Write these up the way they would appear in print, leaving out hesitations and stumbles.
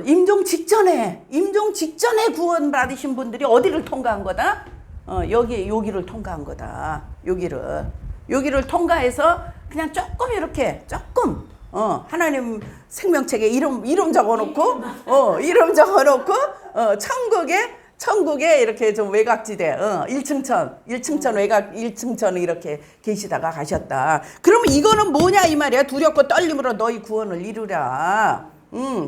임종 직전에 구원 받으신 분들이 어디를 통과한 거다? 여기를 통과한 거다. 여기를 통과해서 그냥 조금 이렇게 하나님 생명책에 이름 적어놓고 천국에 이렇게 좀 외곽지대, 1층천 외곽 1층천에 이렇게 계시다가 가셨다. 그러면 이거는 뭐냐 이 말이야. 두렵고 떨림으로 너희 구원을 이루라.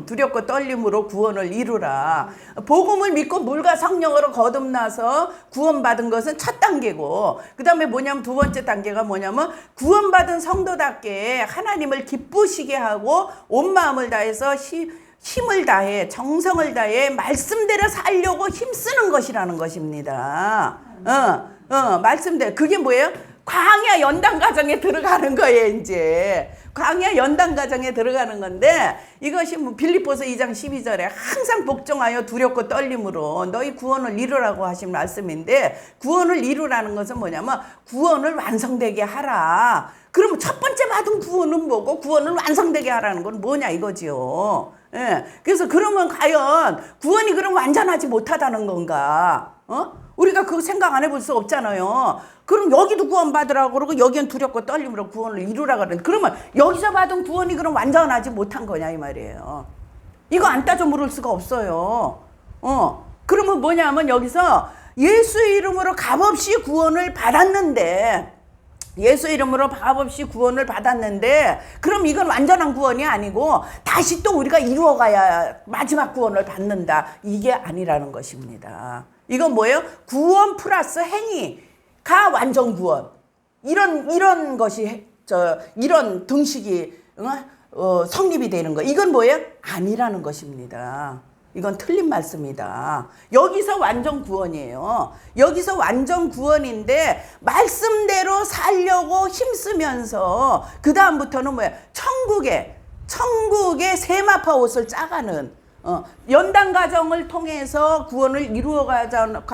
두렵고 떨림으로 구원을 이루라. 복음을 믿고 물과 성령으로 거듭나서 구원받은 것은 첫 단계고, 그 다음에 뭐냐면 두 번째 단계가 뭐냐면 구원받은 성도답게 하나님을 기쁘시게 하고 온 마음을 다해서 힘을 다해 정성을 다해 말씀대로 살려고 힘쓰는 것이라는 것입니다. 말씀대로. 그게 뭐예요? 광야 연단 과정에 들어가는 거예요. 이제 광야 연단 과정에 들어가는 건데, 이것이 뭐 빌립보서 2장 12절에 항상 복종하여 두렵고 떨림으로 너희 구원을 이루라고 하신 말씀인데, 구원을 이루라는 것은 뭐냐면 구원을 완성되게 하라. 그러면 첫 번째 받은 구원은 뭐고 구원을 완성되게 하라는 건 뭐냐 이거지요. 예. 그래서 그러면 과연 구원이 그럼 완전하지 못하다는 건가? 우리가 그거 생각 안 해볼 수 없잖아요. 그럼 여기도 구원 받으라고 그러고 여기는 두렵고 떨림으로 구원을 이루라 그러는데, 그러면 여기서 받은 구원이 그럼 완전하지 못한 거냐 이 말이에요. 이거 안 따져 물을 수가 없어요. 그러면 뭐냐면 여기서 예수 이름으로 값없이 구원을 받았는데, 그럼 이건 완전한 구원이 아니고 다시 또 우리가 이루어가야 마지막 구원을 받는다. 이게 아니라는 것입니다. 이건 뭐예요? 구원 플러스 행위가 완전 구원. 이런 것이 이런 등식이 성립이 되는 거. 이건 뭐예요? 아니라는 것입니다. 이건 틀린 말씀이다. 여기서 완전 구원이에요. 여기서 완전 구원인데 말씀대로 살려고 힘쓰면서 그 다음부터는 뭐야? 천국의 세마파 옷을 짜가는 연단 과정을 통해서 구원을 이루어가는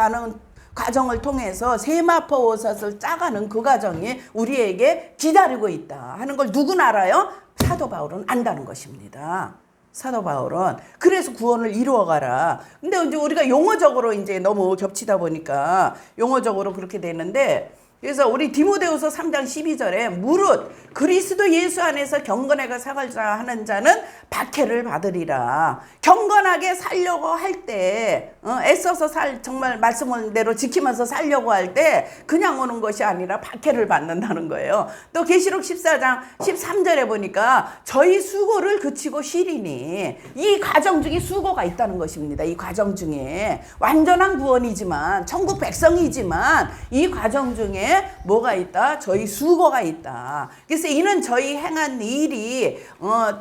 과정을 통해서 세마파 옷을 짜가는 그 과정이 우리에게 기다리고 있다 하는 걸 누구나 알아요? 사도 바울은 안다는 것입니다. 사도 바울은 그래서 구원을 이루어가라. 근데 이제 우리가 용어적으로 이제 너무 겹치다 보니까 용어적으로 그렇게 되는데, 그래서 우리 디모데후서 3장 12절에 무릇 그리스도 예수 안에서 경건하게 살자 하는 자는 박해를 받으리라. 경건하게 살려고 할 때, 애써서 정말 말씀대로 지키면서 살려고 할 때 그냥 오는 것이 아니라 박해를 받는다는 거예요. 또 계시록 14장 13절에 보니까 저희 수고를 그치고 쉬리니, 이 과정 중에 수고가 있다는 것입니다. 이 과정 중에 완전한 구원이지만 천국 백성이지만 이 과정 중에 뭐가 있다? 저희 수고가 있다. 그래서 이는 저희 행한 일이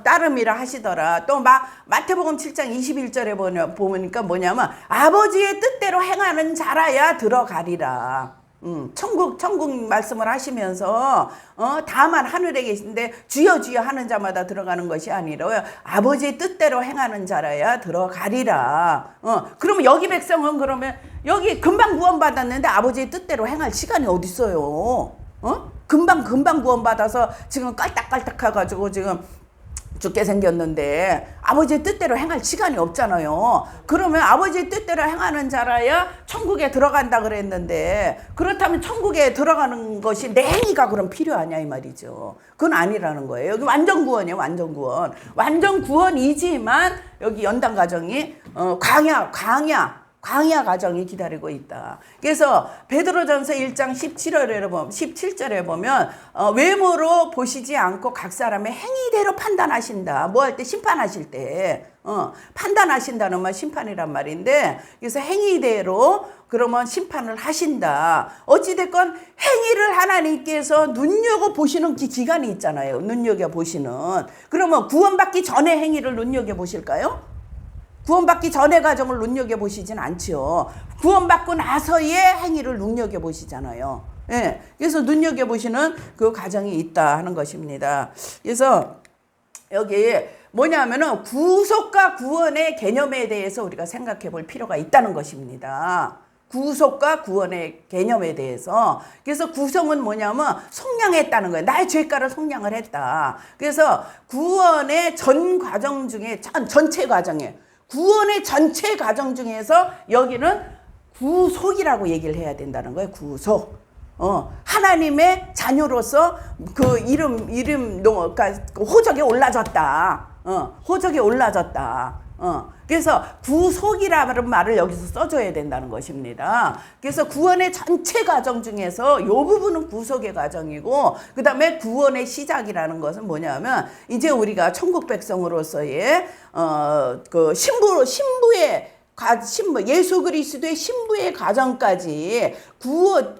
따름이라 하시더라. 또 마태복음 7장 21절에 보니까 뭐냐면 아버지의 뜻대로 행하는 자라야 들어가리라. 천국 말씀을 하시면서 다만 하늘에 계신데 주여 주여 하는 자마다 들어가는 것이 아니라 아버지의 뜻대로 행하는 자라야 들어가리라. 그러면 여기 백성은 그러면 여기 금방 구원받았는데 아버지의 뜻대로 행할 시간이 어디 있어요? 금방 구원받아서 지금 깔딱깔딱 해가지고 지금 죽게 생겼는데 아버지의 뜻대로 행할 시간이 없잖아요. 그러면 아버지의 뜻대로 행하는 자라야 천국에 들어간다 그랬는데, 그렇다면 천국에 들어가는 것이 내 행위가 그럼 필요하냐 이 말이죠. 그건 아니라는 거예요. 여기 완전 구원이에요. 완전 구원. 완전 구원이지만 여기 연단 과정이 광야 과정이 기다리고 있다. 그래서 베드로전서 1장 17절에 보면 외모로 보시지 않고 각 사람의 행위대로 판단하신다. 뭐 할 때? 심판하실 때 판단하신다는 말 심판이란 말인데, 그래서 행위대로 그러면 심판을 하신다. 어찌됐건 행위를 하나님께서 눈여겨보시는 기간이 있잖아요. 눈여겨보시는. 그러면 구원받기 전에 행위를 눈여겨보실까요? 구원받기 전의 과정을 눈여겨보시진 않지요. 구원받고 나서의 행위를 눈여겨보시잖아요. 예. 그래서 눈여겨보시는 그 과정이 있다 하는 것입니다. 그래서 여기 뭐냐면은 구속과 구원의 개념에 대해서 우리가 생각해 볼 필요가 있다는 것입니다. 구속과 구원의 개념에 대해서. 그래서 구속은 뭐냐면 속량했다는 거예요. 나의 죄가를 속량을 했다. 그래서 구원의 전 과정 중에 전체 과정이에요. 구원의 전체 과정 중에서 여기는 구속이라고 얘기를 해야 된다는 거예요. 구속. 하나님의 자녀로서 그 그러니까 호적에 올라졌다. 호적에 올라졌다. 그래서 구속이라는 말을 여기서 써줘야 된다는 것입니다. 그래서 구원의 전체 과정 중에서 이 부분은 구속의 과정이고, 그 다음에 구원의 시작이라는 것은 뭐냐면, 이제 우리가 천국 백성으로서의 그 신부의 예수 그리스도의 신부의 과정까지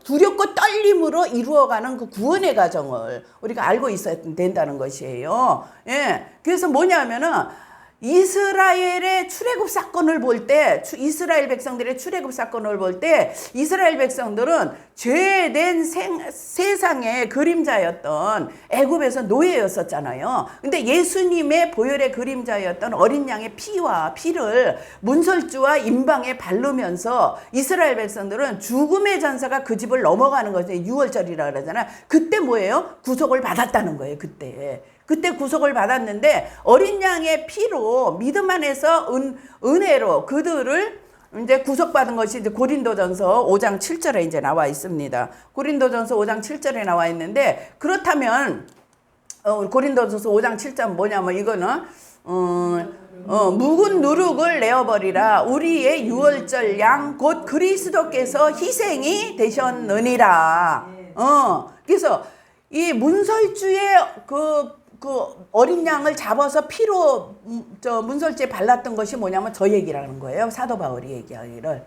두렵고 떨림으로 이루어가는 그 구원의 과정을 우리가 알고 있어야 된다는 것이에요. 예. 그래서 뭐냐면은 이스라엘의 출애굽 사건을 볼 때, 이스라엘 백성들의 출애굽 사건을 볼 때, 이스라엘 백성들은 죄된 세상의 그림자였던 애굽에서 노예였었잖아요. 근데 예수님의 보혈의 그림자였던 어린 양의 피를 문설주와 임방에 바르면서 이스라엘 백성들은 죽음의 전사가 그 집을 넘어가는 거죠. 유월절이라 그러잖아요. 그때 뭐예요? 구속을 받았다는 거예요. 그때 구속을 받았는데, 어린 양의 피로 믿음 안에서 은혜로 그들을 이제 구속받은 것이 이제 고린도전서 5장 7절에 이제 나와 있습니다. 고린도전서 5장 7절에 나와 있는데, 그렇다면 고린도전서 5장 7절 뭐냐면 이거는 묵은 누룩을 내어버리라. 우리의 유월절 양 곧 그리스도께서 희생이 되셨느니라. 그래서 이 문설주의 그 어린 양을 잡아서 피로 문설주에 발랐던 것이 뭐냐면 저 얘기라는 거예요. 사도 바울이 얘기하기를.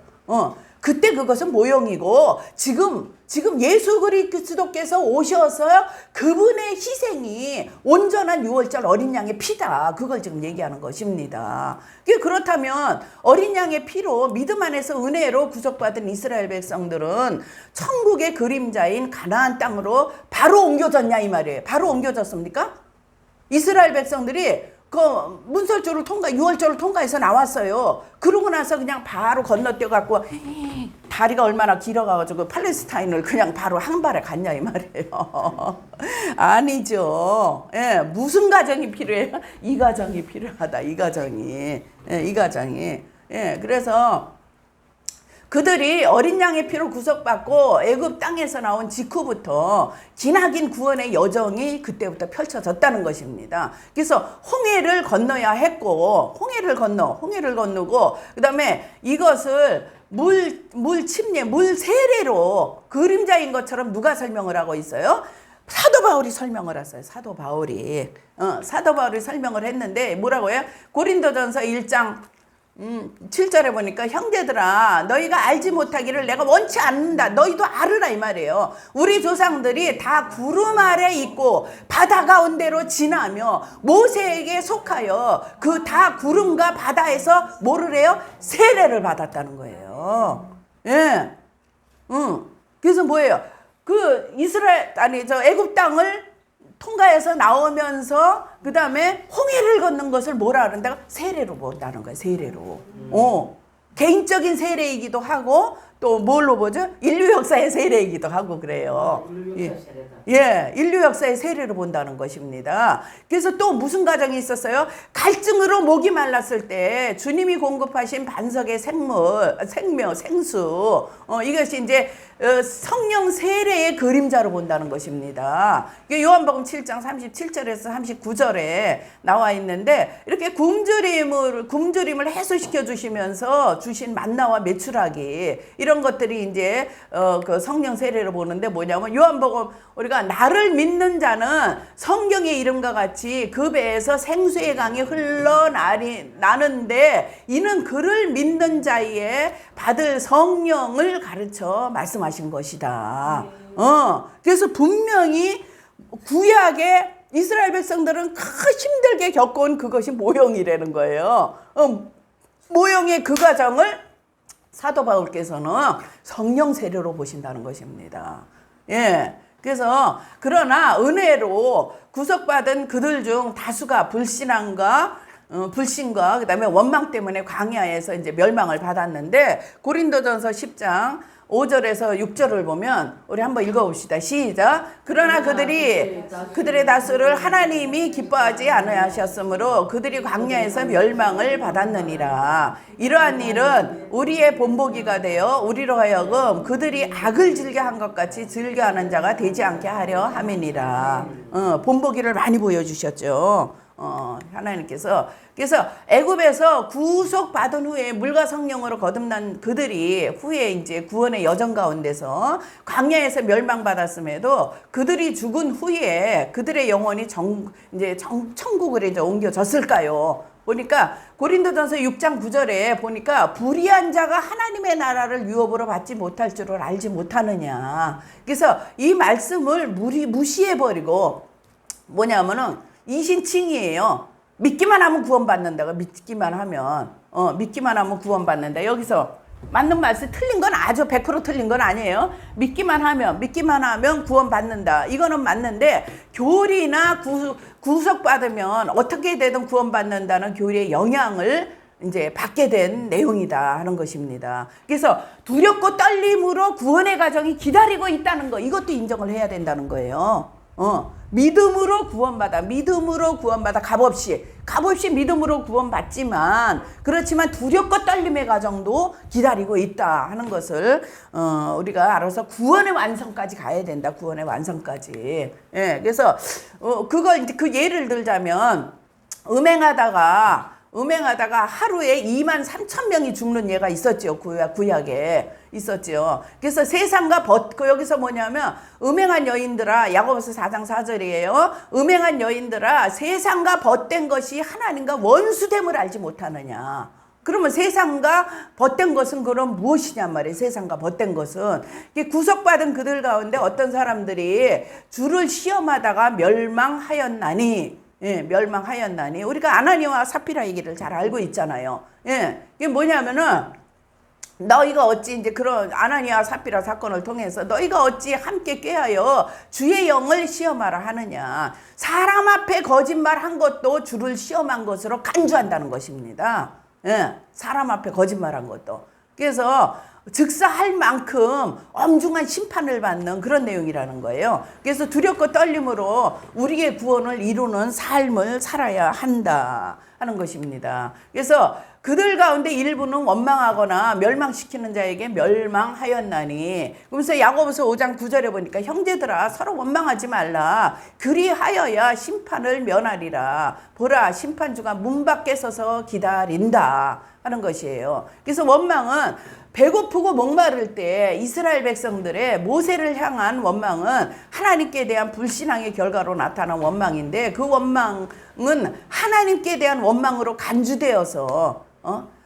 그때 그것은 모형이고, 지금 예수 그리스도께서 오셔서 그분의 희생이 온전한 유월절 어린 양의 피다. 그걸 지금 얘기하는 것입니다. 그렇다면 어린 양의 피로 믿음 안에서 은혜로 구속받은 이스라엘 백성들은 천국의 그림자인 가나안 땅으로 바로 옮겨졌냐 이 말이에요. 바로 옮겨졌습니까? 이스라엘 백성들이 그 문설주를 유월절을 통과해서 나왔어요. 그러고 나서 그냥 바로 건너뛰어갖고 다리가 얼마나 길어가지고 팔레스타인을 그냥 바로 한 발에 갔냐 이 말이에요. 아니죠. 예, 무슨 과정이 필요해요? 이 과정이 필요하다. 이 과정이. 예, 그래서 그들이 어린 양의 피로 구속받고 애굽 땅에서 나온 직후부터 기나긴 구원의 여정이 그때부터 펼쳐졌다는 것입니다. 그래서 홍해를 건너야 했고, 홍해를 건너고, 그 다음에 이것을 물 세례로 그림자인 것처럼 누가 설명을 하고 있어요? 사도 바울이 설명을 했어요. 사도 바울이 설명을 했는데 뭐라고 해요? 고린도전서 1장 7절에 보니까, 형제들아 너희가 알지 못하기를 내가 원치 않는다. 너희도 알으라 이 말이에요. 우리 조상들이 다 구름 아래 있고 바다 가운데로 지나며 모세에게 속하여 그 다 구름과 바다에서 뭐를 해요? 세례를 받았다는 거예요. 예. 그래서 뭐예요? 애굽 땅을 통과해서 나오면서 그 다음에 홍해를 걷는 것을 뭐라 그런다고? 세례로 본다는 거예요. 세례로. 개인적인 세례이기도 하고, 또 뭘로 보죠? 인류 역사의 세례이기도 하고 그래요. 예, 인류 역사의 세례로 본다는 것입니다. 그래서 또 무슨 과정이 있었어요? 갈증으로 목이 말랐을 때 주님이 공급하신 반석의 생수, 이것이 이제 성령 세례의 그림자로 본다는 것입니다. 요한복음 7장 37절에서 39절에 나와 있는데, 이렇게 굶주림을 해소시켜 주시면서 주신 만나와 메추라기, 이런 것들이 이제 그 성령 세례로 보는데 뭐냐면, 요한복음 우리가 나를 믿는 자는 성경의 이름과 같이 그 배에서 생수의 강이 흘러나는데 이는 그를 믿는 자에 받을 성령을 가르쳐 말씀하신 것이다. 그래서 분명히 구약의 이스라엘 백성들은 힘들게 겪어온 그것이 모형이라는 거예요. 모형의 그 과정을 사도 바울께서는 성령 세례로 보신다는 것입니다. 예. 그래서 그러나 은혜로 구속받은 그들 중 다수가 불신앙과 불신과 그다음에 원망 때문에 광야에서 이제 멸망을 받았는데 고린도전서 10장 5절에서 6절을 보면 우리 한번 읽어봅시다. 시작. 그러나 그들의 다수를 하나님이 기뻐하지 아니하셨으므로 그들이 광야에서 멸망을 받았느니라. 이러한 일은 우리의 본보기가 되어 우리로 하여금 그들이 악을 즐겨한 것 같이 즐겨하는 자가 되지 않게 하려 함이니라. 본보기를 많이 보여주셨죠. 하나님께서. 그래서 애굽에서 구속받은 후에 물과 성령으로 거듭난 그들이 후에 이제 구원의 여정 가운데서 광야에서 멸망받았음에도 그들이 죽은 후에 그들의 영혼이 천국으로 이제 옮겨졌을까요? 보니까 고린도전서 6장 9절에 보니까 불의한 자가 하나님의 나라를 유업으로 받지 못할 줄을 알지 못하느냐. 그래서 이 말씀을 무시해버리고 뭐냐면은 이신칭이에요. 믿기만 하면 구원받는다고. 믿기만 하면 구원받는다. 여기서 맞는 말씀 틀린 건 아주 100% 틀린 건 아니에요. 믿기만 하면 구원받는다. 이거는 맞는데 교리나 구속받으면 어떻게 되든 구원받는다는 교리의 영향을 이제 받게 된 내용이다 하는 것입니다. 그래서 두렵고 떨림으로 구원의 과정이 기다리고 있다는 거, 이것도 인정을 해야 된다는 거예요. 믿음으로 구원받아 값없이 믿음으로 구원받지만 그렇지만 두렵고 떨림의 과정도 기다리고 있다 하는 것을 우리가 알아서 구원의 완성까지 가야 된다. 구원의 완성까지. 예, 그래서 그걸 이제 그 예를 들자면 음행하다가 하루에 23,000명이 죽는 예가 있었죠. 구약에 있었죠. 그래서 세상과 여기서 뭐냐면 음행한 여인들아, 야고보서 4장 4절이에요. 음행한 여인들아, 세상과 벗된 것이 하나님과 원수됨을 알지 못하느냐. 그러면 세상과 벗된 것은 그럼 무엇이냔 말이에요. 세상과 벗된 것은 구속받은 그들 가운데 어떤 사람들이 주를 시험하다가 멸망하였나니. 예, 멸망하였나니. 우리가 아나니와 사피라 얘기를 잘 알고 있잖아요. 예, 이게 뭐냐면은 너희가 어찌 이제 그런 아나니와 사피라 사건을 통해서 너희가 어찌 함께 꾀하여 주의 영을 시험하라 하느냐. 사람 앞에 거짓말한 것도 주를 시험한 것으로 간주한다는 것입니다. 예, 사람 앞에 거짓말한 것도. 그래서 즉사할 만큼 엄중한 심판을 받는 그런 내용이라는 거예요. 그래서 두렵고 떨림으로 우리의 구원을 이루는 삶을 살아야 한다 하는 것입니다. 그래서 그들 가운데 일부는 원망하거나 멸망시키는 자에게 멸망하였나니. 그러면서 야고보서 5장 9절에 보니까 형제들아 서로 원망하지 말라. 그리하여야 심판을 면하리라. 보라 심판주가 문 밖에 서서 기다린다 하는 것이에요. 그래서 원망은 배고프고 목마를 때 이스라엘 백성들의 모세를 향한 원망은 하나님께 대한 불신앙의 결과로 나타난 원망인데 그 원망은 하나님께 대한 원망으로 간주되어서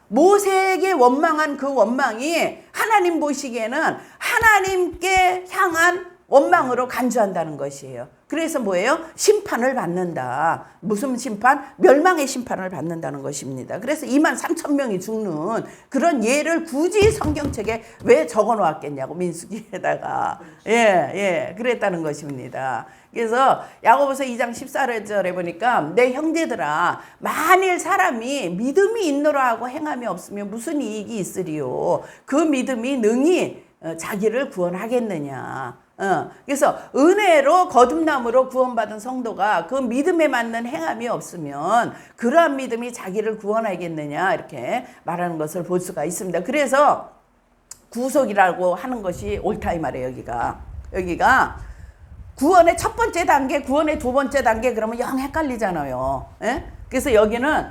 모세에게 원망한 그 원망이 하나님 보시기에는 하나님께 향한 원망으로 간주한다는 것이에요. 그래서 뭐예요? 심판을 받는다. 무슨 심판? 멸망의 심판을 받는다는 것입니다. 그래서 23,000명이 죽는 그런 예를 굳이 성경책에 왜 적어 놓았겠냐고, 민수기에다가. 그랬다는 것입니다. 그래서 야고보서 2장 14절에 보니까 내 형제들아 만일 사람이 믿음이 있노라 하고 행함이 없으면 무슨 이익이 있으리요. 그 믿음이 능히 자기를 구원하겠느냐. 그래서 은혜로 거듭남으로 구원받은 성도가 그 믿음에 맞는 행함이 없으면 그러한 믿음이 자기를 구원하겠느냐 이렇게 말하는 것을 볼 수가 있습니다. 그래서 구속이라고 하는 것이 옳다 이 말이에요. 여기가 구원의 첫 번째 단계, 구원의 두 번째 단계 그러면 영 헷갈리잖아요. 그래서 여기는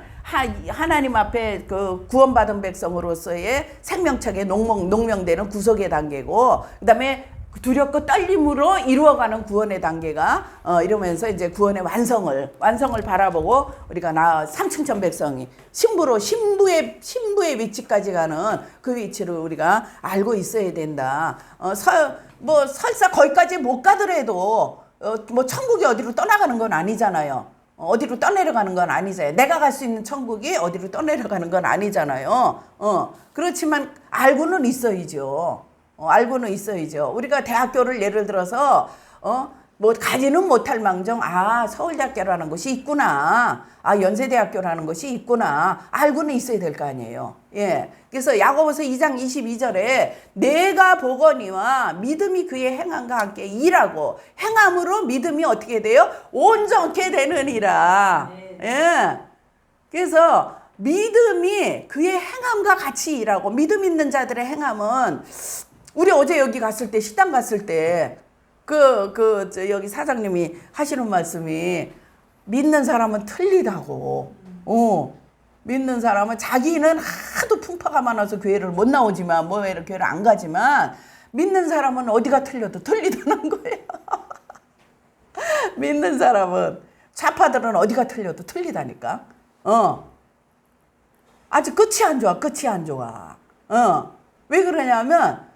하나님 앞에 그 구원받은 백성으로서의 생명책에 농명되는 구속의 단계고, 그 다음에 두렵고 떨림으로 이루어가는 구원의 단계가 이러면서 이제 구원의 완성을 바라보고 우리가 3층천 백성이 신부의 위치까지 가는 그 위치를 우리가 알고 있어야 된다. 설사 거기까지 못 가더라도 뭐 천국이 어디로 떠나가는 건 아니잖아요. 어디로 떠내려가는 건 아니잖아요. 내가 갈 수 있는 천국이 어디로 떠내려가는 건 아니잖아요. 그렇지만 알고는 있어야죠. 우리가 대학교를 예를 들어서 뭐 가지는 못할 망정 아 서울대학교라는 것이 있구나, 아 연세대학교라는 것이 있구나 알고는 있어야 될 거 아니에요. 예, 그래서 야고보서 2장 22절에 내가 보거니와 믿음이 그의 행함과 함께 일하고 행함으로 믿음이 어떻게 돼요? 온전케 되느니라. 예, 그래서 믿음이 그의 행함과 같이 일하고, 믿음 있는 자들의 행함은 우리 어제 여기 갔을 때 식당 갔을 때 여기 사장님이 하시는 말씀이 믿는 사람은 틀리다고. 믿는 사람은 자기는 하도 풍파가 많아서 교회를 못 나오지만 뭐 이렇게 교회를 안 가지만 믿는 사람은 어디가 틀려도 틀리다는 거예요. 믿는 사람은 좌파들은 어디가 틀려도 틀리다니까. 아주 끝이 안 좋아. 끝이 안 좋아. 왜 그러냐면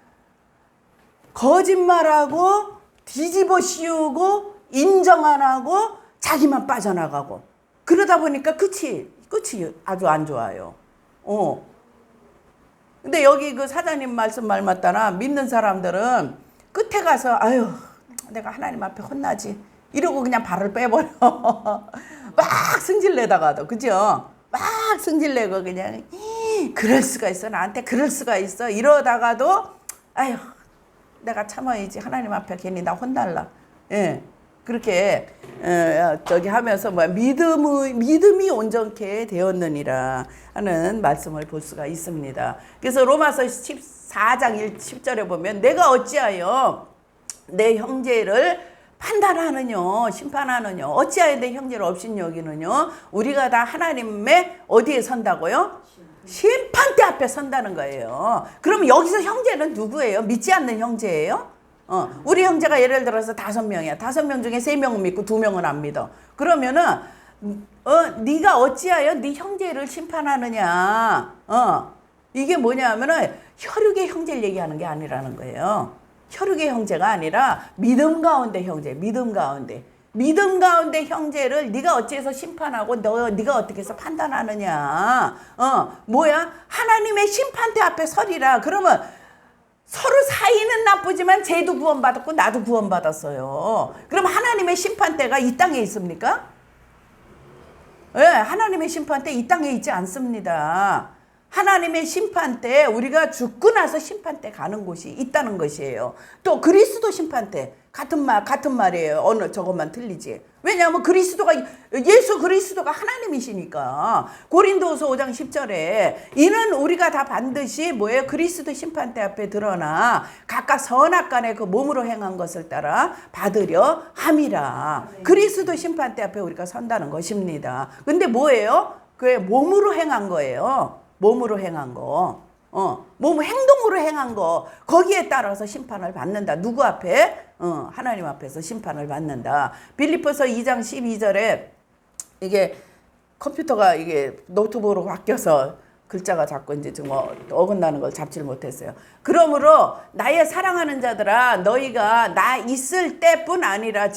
거짓말하고 뒤집어 씌우고 인정 안 하고 자기만 빠져나가고 그러다 보니까 끝이 아주 안 좋아요. 근데 여기 그 사장님 말씀 말 맞다나 믿는 사람들은 끝에 가서 아유 내가 하나님 앞에 혼나지 이러고 그냥 발을 빼버려. 막 승질내다가도 그죠? 막 승질내고 그냥 그럴 수가 있어, 나한테 그럴 수가 있어 이러다가도 아유 내가 참아야지 하나님 앞에 괜히 나 혼날라. 예, 그렇게 저기 하면서 뭐 믿음이 온전케 되었느니라 하는 말씀을 볼 수가 있습니다. 그래서 로마서 14장 10절에 보면 내가 어찌하여 내 형제를 판단하느뇨 심판하느뇨 어찌하여 내 형제를 없인 여기느뇨. 우리가 다 하나님의 어디에 선다고요? 심판대 앞에 선다는 거예요. 그럼 여기서 형제는 누구예요? 믿지 않는 형제예요? 우리 형제가 예를 들어서 5명이야. 5명 중에 3명은 믿고 2명은 안 믿어. 그러면은 네가 어찌하여 네 형제를 심판하느냐. 이게 뭐냐면은 혈육의 형제를 얘기하는 게 아니라는 거예요. 혈육의 형제가 아니라 믿음 가운데 형제, 믿음 가운데 형제를 네가 어찌해서 심판하고 네가 어떻게 해서 판단하느냐. 뭐야? 하나님의 심판대 앞에 서리라. 그러면 서로 사이는 나쁘지만 쟤도 구원받았고 나도 구원받았어요. 그럼 하나님의 심판대가 이 땅에 있습니까? 예, 하나님의 심판대 이 땅에 있지 않습니다. 하나님의 심판대, 우리가 죽고 나서 심판대 가는 곳이 있다는 것이에요. 또 그리스도 심판대 같은 말이에요. 어느 저것만 틀리지. 왜냐하면 예수 그리스도가 하나님이시니까. 고린도후서 5장 10절에 이는 우리가 다 반드시 뭐예요? 그리스도 심판대 앞에 드러나 각각 선악간에 그 몸으로 행한 것을 따라 받으려 함이라. 그리스도 심판대 앞에 우리가 선다는 것입니다. 근데 뭐예요? 그게 몸으로 행한 거예요. 몸으로 행한 거, 행동으로 행한 거, 거기에 따라서 심판을 받는다. 누구 앞에? 하나님 앞에서 심판을 받는다. 빌립보서 2장 12절에 이게 컴퓨터가 이게 노트북으로 바뀌어서 글자가 자꾸 이제 좀 어긋나는 걸 잡지를 못했어요. 그러므로 나의 사랑하는 자들아 너희가 나 있을 때뿐 아니라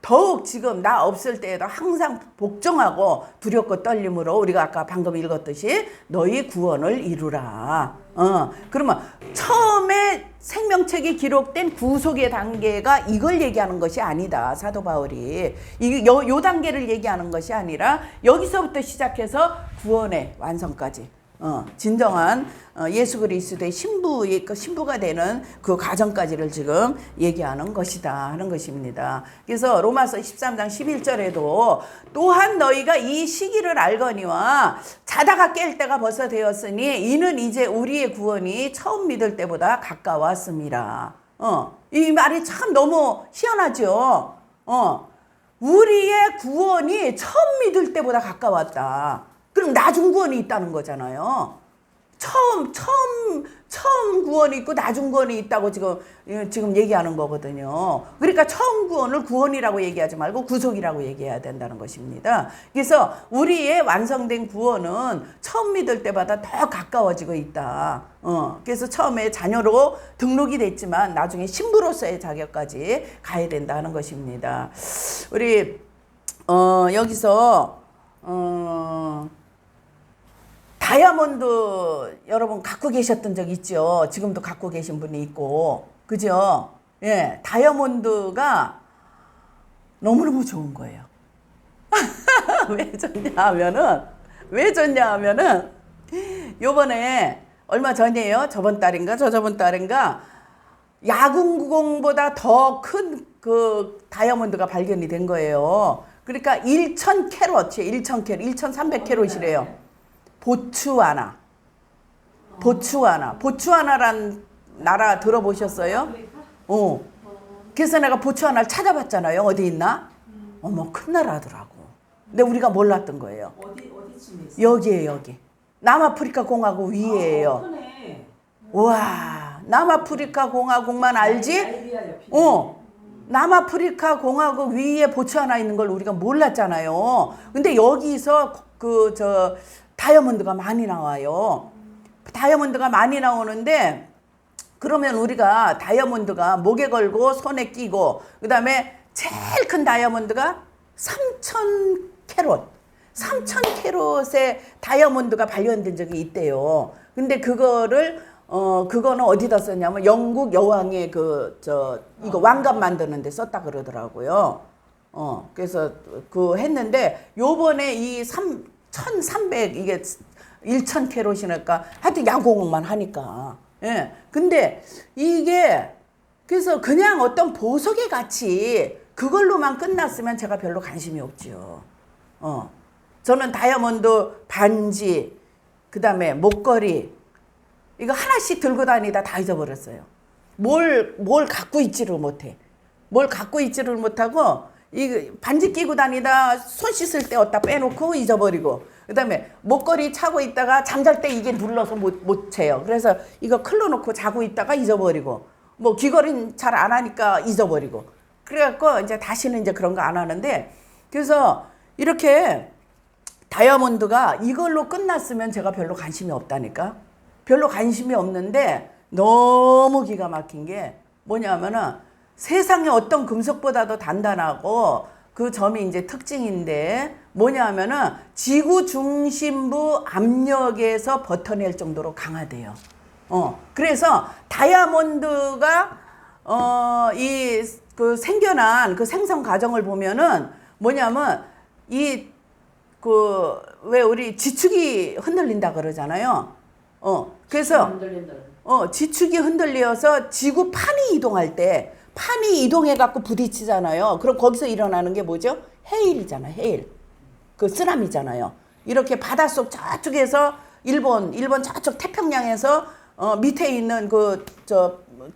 더욱 지금 나 없을 때에도 항상 복종하고 두렵고 떨림으로 우리가 아까 방금 읽었듯이 너희 구원을 이루라. 그러면 처음에 생명책이 기록된 구속의 단계가 이걸 얘기하는 것이 아니다. 사도 바울이 요 단계를 얘기하는 것이 아니라 여기서부터 시작해서 구원의 완성까지 진정한 예수 그리스도의 신부가 되는 그 과정까지를 지금 얘기하는 것이다 하는 것입니다. 그래서 로마서 13장 11절에도 또한 너희가 이 시기를 알거니와 자다가 깰 때가 벌써 되었으니 이는 이제 우리의 구원이 처음 믿을 때보다 가까웠습니다. 이 말이 참 너무 희한하죠. 우리의 구원이 처음 믿을 때보다 가까웠다. 그럼 나중 구원이 있다는 거잖아요. 처음 구원이 있고 나중 구원이 있다고 지금 얘기하는 거거든요. 그러니까 처음 구원을 구원이라고 얘기하지 말고 구속이라고 얘기해야 된다는 것입니다. 그래서 우리의 완성된 구원은 처음 믿을 때보다 더 가까워지고 있다. 그래서 처음에 자녀로 등록이 됐지만 나중에 신부로서의 자격까지 가야 된다는 것입니다. 우리 여기서 다이아몬드 여러분 갖고 계셨던 적 있죠? 지금도 갖고 계신 분이 있고, 그죠? 예, 다이아몬드가 너무너무 좋은 거예요. 왜 좋냐 하면은 요번에 얼마 전이에요. 저번 달인가 저저번 달인가 야구공보다 더 큰 그 다이아몬드가 발견이 된 거예요. 그러니까 1,000캐럿이에요. 1,300캐럿이래요. 보츠와나란 나라 들어보셨어요? 그래서 내가 보츠와나를 찾아봤잖아요. 어디 있나? 어머, 큰 나라더라고. 근데 우리가 몰랐던 거예요. 어디쯤에 있어요? 여기에요, 여기. 남아프리카 공화국 위에요. 크네. 와, 남아프리카 공화국만 알지? 나이비아 옆에. 남아프리카 공화국 위에 보츠와나 있는 걸 우리가 몰랐잖아요. 근데 여기서 다이아몬드가 많이 나와요. 다이아몬드가 많이 나오는데 그러면 우리가 다이아몬드가 목에 걸고 손에 끼고 그다음에 제일 큰 다이아몬드가 3,000캐럿. 3,000캐럿의 다이아몬드가 발견된 적이 있대요. 근데 그거는 어디다 썼냐면 영국 여왕의 이거 왕관 만드는 데 썼다 그러더라고요. 그래서 했는데 요번에 이 1,300 이게 1,000캐럿이니까 하여튼 야구공만 하니까. 예. 근데 이게 그래서 그냥 어떤 보석의 가치 그걸로만 끝났으면 제가 별로 관심이 없지요. 저는 다이아몬드 반지, 그 다음에 목걸이, 이거 하나씩 들고 다니다 다 잊어버렸어요. 뭘 갖고 있지를 못해. 뭘 갖고 있지를 못하고, 이 반지 끼고 다니다 손 씻을 때 어디다 빼놓고 잊어버리고, 그 다음에 목걸이 차고 있다가 잠잘 때 이게 눌러서 못 채요. 그래서 이거 클러놓고 자고 있다가 잊어버리고, 뭐 귀걸이는 잘 안 하니까 잊어버리고. 그래갖고 이제 다시는 이제 그런 거 안 하는데, 그래서 이렇게 다이아몬드가 이걸로 끝났으면 제가 별로 관심이 없다니까. 별로 관심이 없는데 너무 기가 막힌 게 뭐냐면은 세상에 어떤 금속보다도 단단하고 그 점이 이제 특징인데 뭐냐면은 지구 중심부 압력에서 버텨낼 정도로 강하대요. 그래서 다이아몬드가 생겨난 그 생성 과정을 보면은 뭐냐면 왜 우리 지축이 흔들린다 그러잖아요. 그래서 지축이 흔들려서 지구 판이 이동할 때 판이 이동해 갖고 부딪히잖아요. 그럼 거기서 일어나는 게 뭐죠? 해일이잖아요. 해일. 그 쓰나미잖아요. 이렇게 바닷속 저쪽에서 일본 저쪽 태평양에서 밑에 있는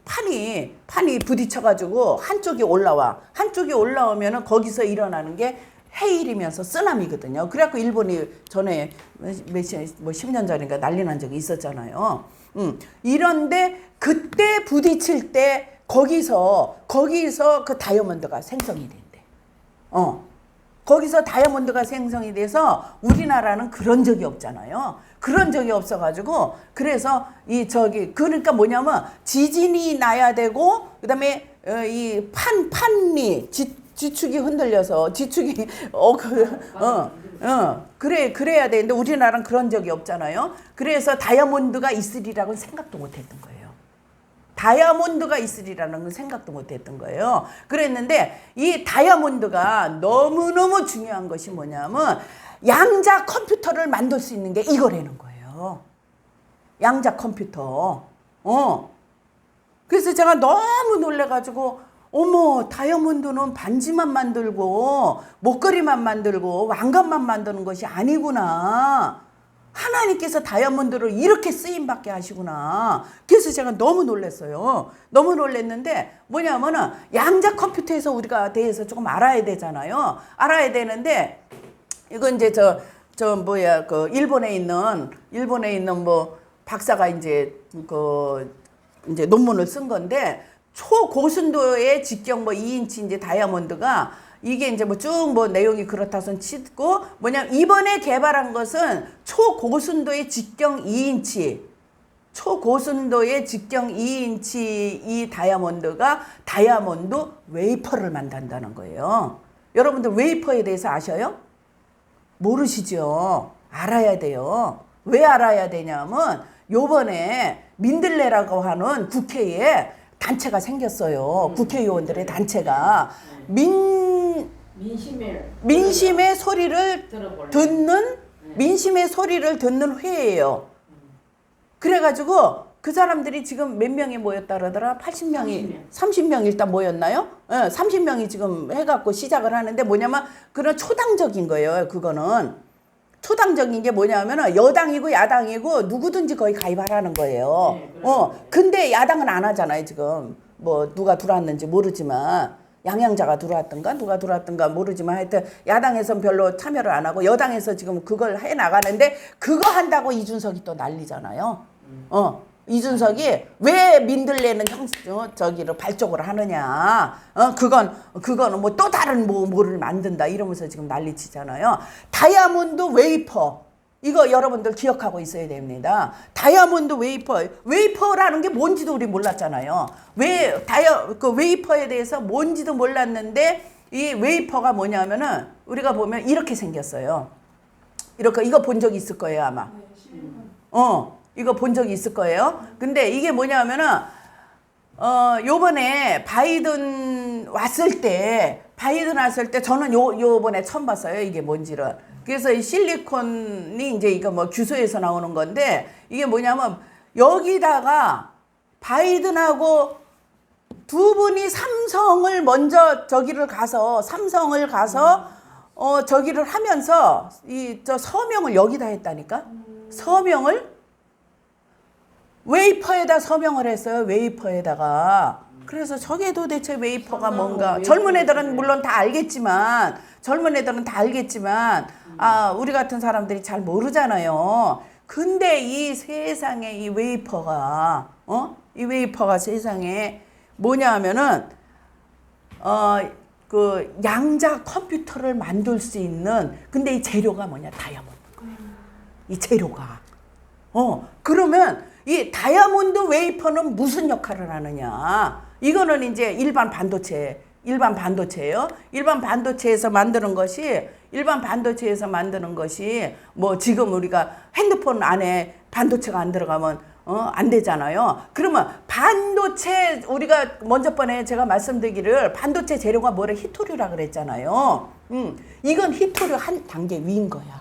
판이 부딪혀가지고 한쪽이 올라와. 한쪽이 올라오면은 거기서 일어나는 게 해일이면서 쓰나미거든요. 그래갖고 일본이 전에 10년 전인가 난리 난 적이 있었잖아요. 이런데 그때 부딪힐 때 거기서 그 다이아몬드가 생성이 된대. 거기서 다이아몬드가 생성이 돼서 우리나라는 그런 적이 없잖아요. 그런 적이 없어가지고 그래서 그러니까 뭐냐면 지진이 나야 되고 그다음에 이 판이 지축이 흔들려서 그래야 되는데 우리나라는 그런 적이 없잖아요. 그래서 다이아몬드가 있으리라고는 생각도 못했던 거예요. 다이아몬드가 있으리라는 건 생각도 못했던 거예요. 그랬는데 이 다이아몬드가 너무너무 중요한 것이 뭐냐면 양자 컴퓨터를 만들 수 있는 게 이거라는 거예요. 양자 컴퓨터. 그래서 제가 너무 놀래가지고 어머, 다이아몬드는 반지만 만들고 목걸이만 만들고 왕관만 만드는 것이 아니구나. 하나님께서 다이아몬드를 이렇게 쓰임받게 하시구나. 그래서 제가 너무 놀랐어요. 너무 놀랐는데 뭐냐면은 양자 컴퓨터에서 우리가 대해서 조금 알아야 되잖아요. 알아야 되는데 이거 이제 일본에 있는 뭐 박사가 이제 이제 논문을 쓴 건데 초고순도의 직경 2인치 이제 다이아몬드가 이게 이제 쭉 내용이 그렇다선 치고 뭐냐면 이번에 개발한 것은 초고순도의 직경 2인치 이 다이아몬드가 다이아몬드 웨이퍼를 만든다는 거예요. 여러분들 웨이퍼에 대해서 아셔요? 모르시죠? 알아야 돼요. 왜 알아야 되냐면 요번에 민들레라고 하는 국회에 단체가 생겼어요. 국회의원들의 단체가 민심의 소리를 듣는 민심의 소리를 듣는 회예요. 그래가지고 그 사람들이 지금 몇 명이 모였다 그러더라? 80명이 30명 일단 모였나요? 네, 30명이 지금 해갖고 시작을 하는데 뭐냐면 그런 초당적인 거예요. 그거는 초당적인 게 뭐냐면은 여당이고 야당이고 누구든지 거의 가입하라는 거예요. 근데 야당은 안 하잖아요. 지금 뭐 누가 들어왔는지 모르지만 양양자가 들어왔던가 누가 들어왔던가 모르지만 하여튼 야당에선 별로 참여를 안 하고 여당에서 지금 그걸 해 나가는데 그거 한다고 이준석이 또 난리잖아요. 이준석이 왜 민들레는 저기를 발족을 하느냐. 그거는 뭐 또 다른 뭐를 만든다 이러면서 지금 난리치잖아요. 다이아몬드 웨이퍼. 이거 여러분들 기억하고 있어야 됩니다. 다이아몬드 웨이퍼. 웨이퍼라는 게 뭔지도 우리 몰랐잖아요. 그 웨이퍼에 대해서 뭔지도 몰랐는데 이 웨이퍼가 뭐냐면은 우리가 보면 이렇게 생겼어요. 이렇게 이거 본 적 있을 거예요, 아마. 이거 본 적이 있을 거예요. 근데 이게 뭐냐면은 요번에 바이든 왔을 때 저는 요번에 처음 봤어요. 이게 뭔지를. 그래서 이 실리콘이 이제 이거 뭐 규소에서 나오는 건데 이게 뭐냐면 여기다가 바이든하고 두 분이 삼성을 먼저 저기를 가서 저기를 하면서 저 서명을 여기다 했다니까. 서명을 웨이퍼에다 서명을 했어요. 웨이퍼에다가. 그래서 저게 도대체 웨이퍼가 뭔가 젊은 애들은 물론 다 알겠지만 우리 같은 사람들이 잘 모르잖아요. 근데 이 세상에 이 웨이퍼가 세상에 뭐냐 하면은 그 양자 컴퓨터를 만들 수 있는 근데 이 재료가 뭐냐 다이아몬드. 이 재료가 그러면 이 다이아몬드 웨이퍼는 무슨 역할을 하느냐? 이거는 이제 일반 반도체예요. 일반 반도체에서 만드는 것이 뭐 지금 우리가 핸드폰 안에 반도체가 안 들어가면 안 되잖아요. 그러면 반도체 우리가 먼저 번에 제가 말씀드리기를 반도체 재료가 뭐래 히토류라 그랬잖아요. 이건 히토류 한 단계 위인 거야.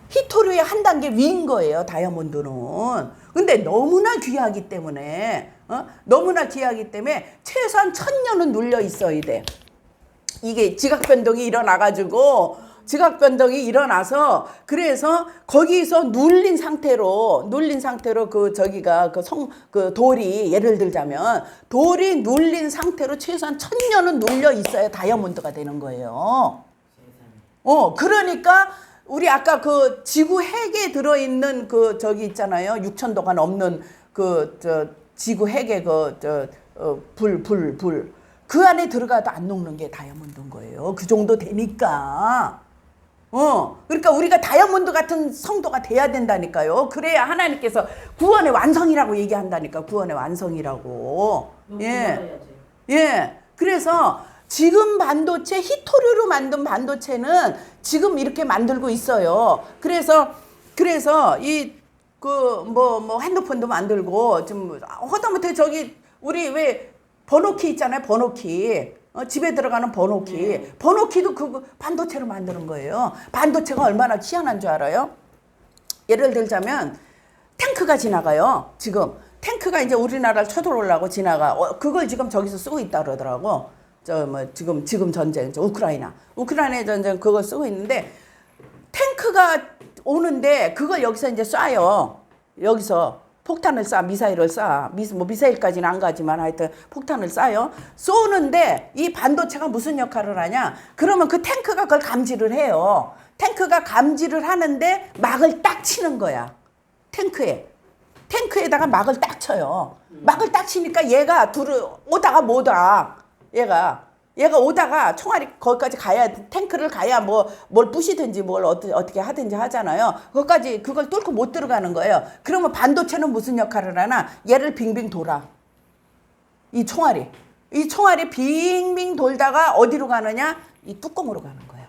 히토류의 한 단계 위인 거예요. 다이아몬드는. 근데 너무나 귀하기 때문에 최소한 1000년은 눌려 있어야 돼. 이게 지각 변동이 일어나서 그래서 거기서 눌린 상태로 그 돌이 예를 들자면 돌이 눌린 상태로 최소한 1000년은 눌려 있어야 다이아몬드가 되는 거예요. 그러니까 우리 아까 그 지구 핵에 들어있는 그 저기 있잖아요. 6000도가 넘는 지구 핵의 불. 그 안에 들어가도 안 녹는 게 다이아몬드인 거예요. 그 정도 되니까. 그러니까 우리가 다이아몬드 같은 성도가 돼야 된다니까요. 그래야 하나님께서 구원의 완성이라고 얘기한다니까. 구원의 완성이라고. 예. 그래서 지금 반도체 히토류로 만든 반도체는 지금 이렇게 만들고 있어요. 그래서 뭐 핸드폰도 만들고 좀 하다못해 저기 우리 왜 번호키 있잖아요. 번호키. 집에 들어가는 번호키도 그 반도체로 만드는 거예요. 반도체가 얼마나 희한한 줄 알아요? 예를 들자면 탱크가 지나가요. 지금 탱크가 이제 우리나라를 쳐들어오려고 지나가. 그걸 지금 저기서 쓰고 있다 그러더라고. 지금 전쟁, 우크라이나 전쟁 그걸 쓰고 있는데 탱크가 오는데 그걸 여기서 이제 쏴요. 여기서 폭탄을 쏴, 미사일을 쏴. 미사일까지는 안 가지만 하여튼 폭탄을 쏴요. 쏘는데 이 반도체가 무슨 역할을 하냐? 그러면 그 탱크가 그걸 감지를 해요. 탱크가 감지를 하는데 막을 딱 치는 거야. 탱크에다가 막을 딱 쳐요. 막을 딱 치니까 얘가 오다가 못 와. 얘가 오다가 총알이 거기까지 가야 탱크를 가야 뭘 부시든지 뭘 어떻게 하든지 하잖아요. 그걸 뚫고 못 들어가는 거예요. 그러면 반도체는 무슨 역할을 하나? 얘를 빙빙 돌아. 이 총알이 빙빙 돌다가 어디로 가느냐? 이 뚜껑으로 가는 거야.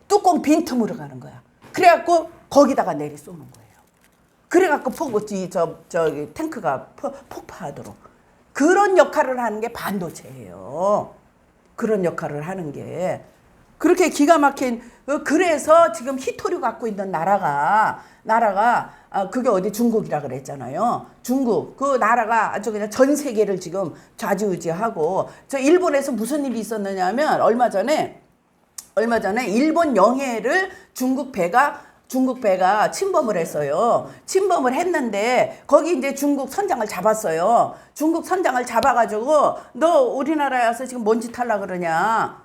뚜껑 빈틈으로 가는 거야. 그래갖고 거기다가 내리 쏘는 거예요. 그래갖고 저기 탱크가 폭파하도록. 그런 역할을 하는 게 반도체예요. 그런 역할을 하는 게. 그렇게 기가 막힌 그래서 지금 히토류 갖고 있는 나라가 그게 어디 중국이라 그랬잖아요. 중국 그 나라가 아주 그냥 전 세계를 지금 좌지우지하고 저 일본에서 무슨 일이 있었느냐면 얼마 전에 일본 영해를 중국 배가 침범을 했어요. 침범을 했는데 거기 이제 중국 선장을 잡았어요. 중국 선장을 잡아가지고 너 우리나라에 와서 지금 뭔 짓 하려고 그러냐?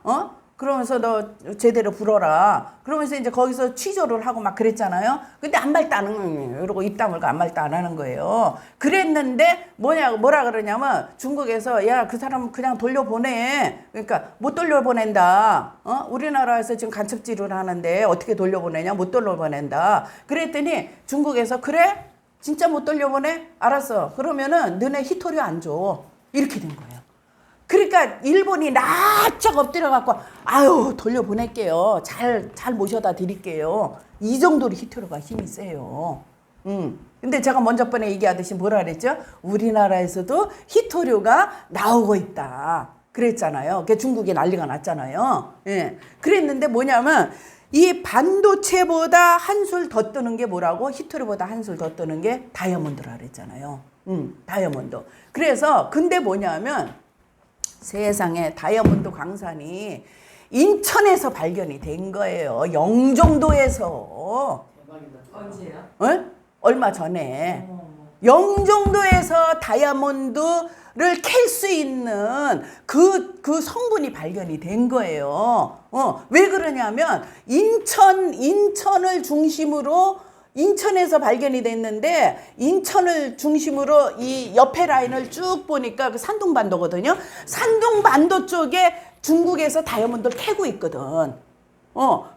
그러면서 너 제대로 불어라. 그러면서 이제 거기서 취조를 하고 막 그랬잖아요. 근데 아무 말도 안 하는, 이러고 입 다물고 아무 말도 안 하는 거예요. 그랬는데 뭐라 그러냐면 중국에서 야, 그 사람 그냥 돌려보내. 그러니까 못 돌려보낸다. 우리나라에서 지금 간첩질을 하는데 어떻게 돌려보내냐? 못 돌려보낸다. 그랬더니 중국에서 그래? 진짜 못 돌려보내? 알았어. 그러면은 너네 히토류 안 줘. 이렇게 된 거예요. 그러니까 일본이 납작 엎드려갖고 아유 돌려보낼게요. 잘 모셔다 드릴게요. 이 정도로 히토류가 힘이 세요. 근데 제가 먼저 번에 얘기하듯이 뭐라 그랬죠? 우리나라에서도 히토류가 나오고 있다. 그랬잖아요. 그게 중국이 난리가 났잖아요. 예. 그랬는데 뭐냐면 이 반도체보다 한술 더 뜨는 게 뭐라고? 히토류보다 한술 더 뜨는 게 다이아몬드라 그랬잖아요. 다이아몬드. 그래서 근데 뭐냐면 세상에 다이아몬드 광산이 인천에서 발견이 된 거예요. 영종도에서. 언제요? 얼마 전에. 영종도에서 다이아몬드를 캘 수 있는 그 성분이 발견이 된 거예요. 왜 그러냐면 인천을 중심으로 인천에서 발견이 됐는데 인천을 중심으로 이 옆에 라인을 쭉 보니까 그 산둥반도거든요. 산둥반도 쪽에 중국에서 다이아몬드를 캐고 있거든.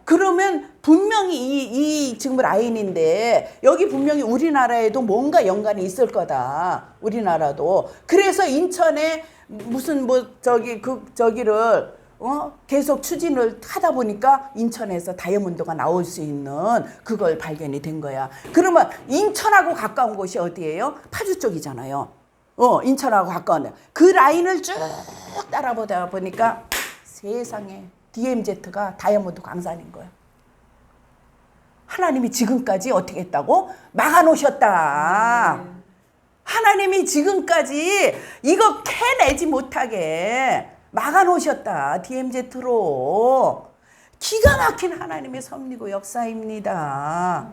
그러면 분명히 이 지금 라인인데 여기 분명히 우리나라에도 뭔가 연관이 있을 거다. 우리나라도. 그래서 인천에 무슨 저기를 계속 추진을 하다 보니까 인천에서 다이아몬드가 나올 수 있는 그걸 발견이 된 거야. 그러면 인천하고 가까운 곳이 어디예요? 파주 쪽이잖아요. 인천하고 가까운 그 라인을 쭉 따라보다 보니까 세상에 DMZ가 다이아몬드 광산인 거야. 하나님이 지금까지 어떻게 했다고? 막아놓으셨다. 하나님이 지금까지 이거 캐내지 못하게 막아놓으셨다. DMZ로. 기가 막힌 하나님의 섭리고 역사입니다.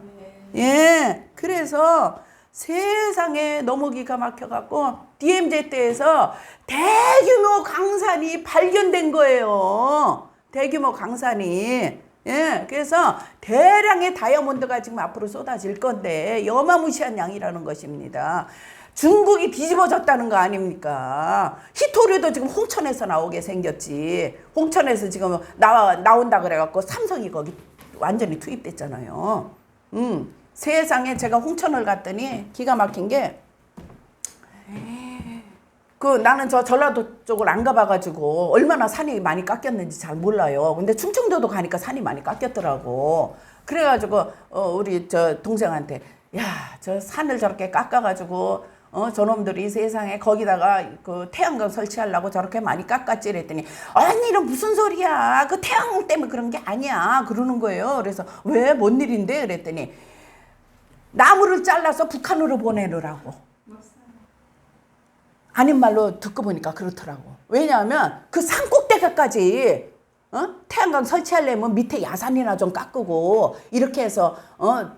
예. 그래서 세상에 너무 기가 막혀갖고 DMZ에서 대규모 광산이 발견된 거예요. 대규모 광산이. 예. 그래서 대량의 다이아몬드가 지금 앞으로 쏟아질 건데 어마무시한 양이라는 것입니다. 중국이 뒤집어졌다는 거 아닙니까? 히토류도 지금 홍천에서 나오게 생겼지. 홍천에서 지금 나온다 그래갖고 삼성이 거기 완전히 투입됐잖아요. 세상에 제가 홍천을 갔더니 기가 막힌 게 나는 저 전라도 쪽을 안 가봐가지고 얼마나 산이 많이 깎였는지 잘 몰라요. 근데 충청도도 가니까 산이 많이 깎였더라고. 그래가지고 우리 저 동생한테 야, 저 산을 저렇게 깎아가지고 저놈들이 세상에 거기다가 그 태양광 설치하려고 저렇게 많이 깎았지 그랬더니 언니는 무슨 소리야. 그 태양 때문에 그런 게 아니야. 그러는 거예요. 그래서 왜? 뭔 일인데? 그랬더니 나무를 잘라서 북한으로 보내느라고. 아닌 말로 듣고 보니까 그렇더라고. 왜냐하면 그 산 꼭대기까지 태양광 설치하려면 밑에 야산이나 좀 깎고 이렇게 해서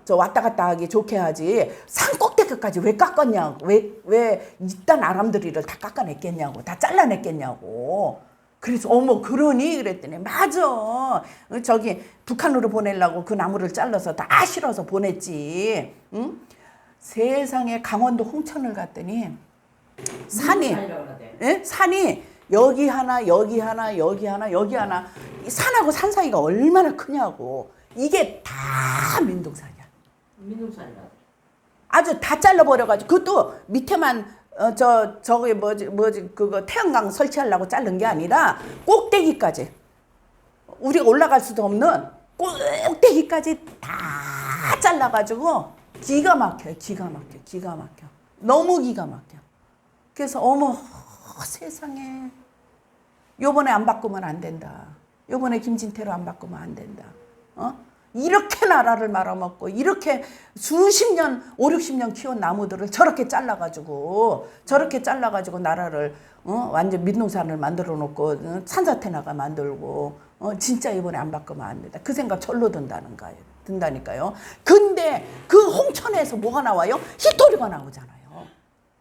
저 왔다 갔다 하기 좋게 하지. 산 꼭대기까지 왜 깎았냐고. 왜 이딴 아람들이를 다 깎아냈겠냐고. 다 잘라냈겠냐고. 그래서 어머 그러니? 그랬더니 맞아. 저기 북한으로 보내려고 그 나무를 잘라서 다 실어서 보냈지. 응? 세상에 강원도 홍천을 갔더니 산이 예? 산이 여기 하나 여기 하나 여기 하나 여기 하나 산하고 산 사이가 얼마나 크냐고. 이게 다 민둥산이야. 민둥산이라. 아주 다 잘라버려가지고 그것도 밑에만 저기 뭐지 그거 태양광 설치하려고 자른 게 아니라 꼭대기까지 우리가 올라갈 수도 없는 꼭대기까지 다 잘라가지고 기가 막혀. 너무 기가 막혀. 그래서 어머 세상에 요번에 안 바꾸면 안 된다. 요번에 김진태로 안 바꾸면 안 된다. 이렇게 나라를 말아먹고 이렇게 수십 년, 5, 60년 키운 나무들을 저렇게 잘라가지고 나라를 완전 민농산을 만들어 놓고 산사태나가 만들고 진짜 이번에 안 바꾸면 안 된다. 그 생각 절로 든다니까요. 근데 그 홍천에서 뭐가 나와요? 히토리가 나오잖아요.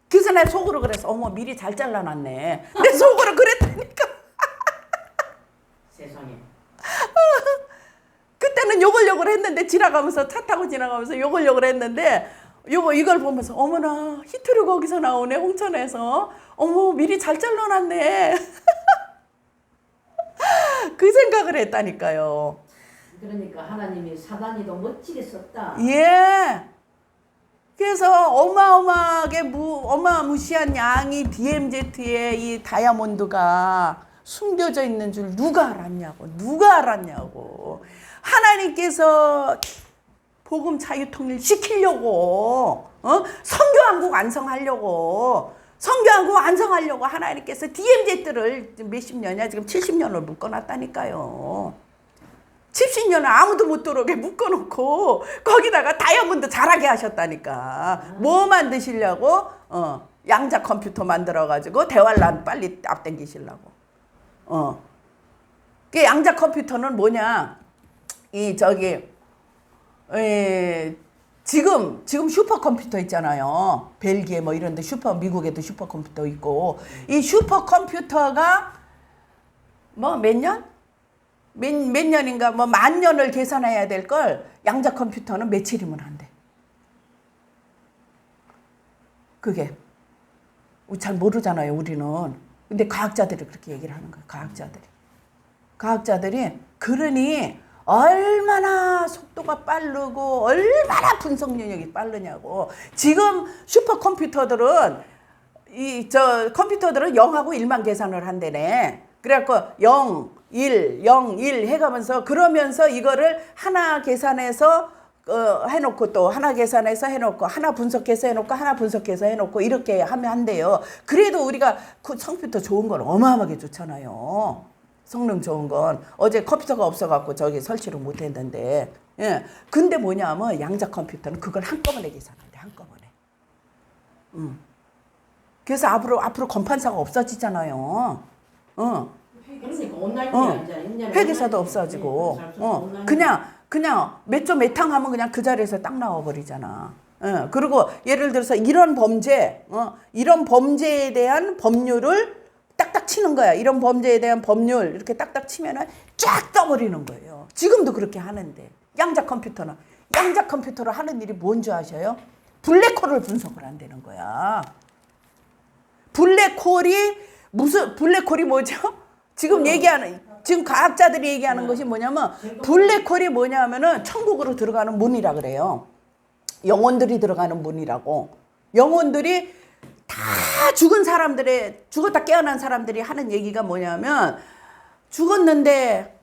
그래서 내 속으로 그래서 어머 미리 잘 잘라놨네. 내 속으로 그랬다니까. 세상에. 그때는 욕을 했는데 지나가면서 차 타고 지나가면서 욕을 했는데 이걸 보면서 어머나 히트리 거기서 나오네 홍천에서 어머 미리 잘 잘라놨네. 그 생각을 했다니까요. 그러니까 하나님이 사단이도 멋지게 썼다. 예. 그래서 어마무시한 양이 DMZ에 이 다이아몬드가 숨겨져 있는 줄 누가 알았냐고. 하나님께서 복음 자유통일 시키려고 선교한국 완성하려고 하나님께서 DMZ들을 몇십 년이야 지금 70년을 묶어놨다니까요. 70년을 아무도 못 들어오게 묶어놓고 거기다가 다이아몬드 자라게 하셨다니까. 뭐 만드시려고? 양자 컴퓨터 만들어가지고 대환란 빨리 앞당기시려고. 그 양자 컴퓨터는 뭐냐? 지금 슈퍼컴퓨터 있잖아요. 벨기에 뭐 이런데 미국에도 슈퍼컴퓨터 있고 이 슈퍼컴퓨터가 뭐 몇 년? 몇 년인가 뭐 10,000년을 계산해야 될 걸 양자 컴퓨터는 며칠이면 한대. 그게 잘 모르잖아요 우리는. 근데 과학자들이 그렇게 얘기를 하는 거예요. 과학자들이 그러니 얼마나 속도가 빠르고 얼마나 분석 능력이 빠르냐고. 지금 슈퍼컴퓨터들은 컴퓨터들은 0하고 1만 계산을 한대네. 그래갖고 0, 1, 0, 1 해가면서 그러면서 이거를 하나 계산해서 해놓고 또 하나 계산해서 해놓고 하나 분석해서 해놓고 하나 분석해서 해놓고 이렇게 하면 한대요. 그래도 우리가 그 컴퓨터 좋은 건 어마어마하게 좋잖아요. 성능 좋은 건. 어제 컴퓨터가 없어갖고 저기 설치를 못했는데. 예. 근데 뭐냐면 양자 컴퓨터는 그걸 한꺼번에 계산한대. 한꺼번에. 그래서 앞으로 건판사가 없어지잖아요. 그러니까 온라인이 회계사도 없어지고. 그냥 몇 점 몇 항 하면 그냥 그 자리에서 딱 나와버리잖아. 그리고 예를 들어서 이런 범죄에 대한 법률을 딱딱 치는 거야. 이런 범죄에 대한 법률 이렇게 딱딱 치면은 쫙 떠버리는 거예요. 지금도 그렇게 하는데 양자 컴퓨터로 하는 일이 뭔지 아셔요? 블랙홀을 분석을 한다는 거야. 블랙홀이 뭐죠? 지금 과학자들이 얘기하는 것이 뭐냐면 블랙홀이 뭐냐면은 천국으로 들어가는 문이라 그래요. 영혼들이 들어가는 문이라고. 영혼들이 다 죽었다 깨어난 사람들이 하는 얘기가 뭐냐면 죽었는데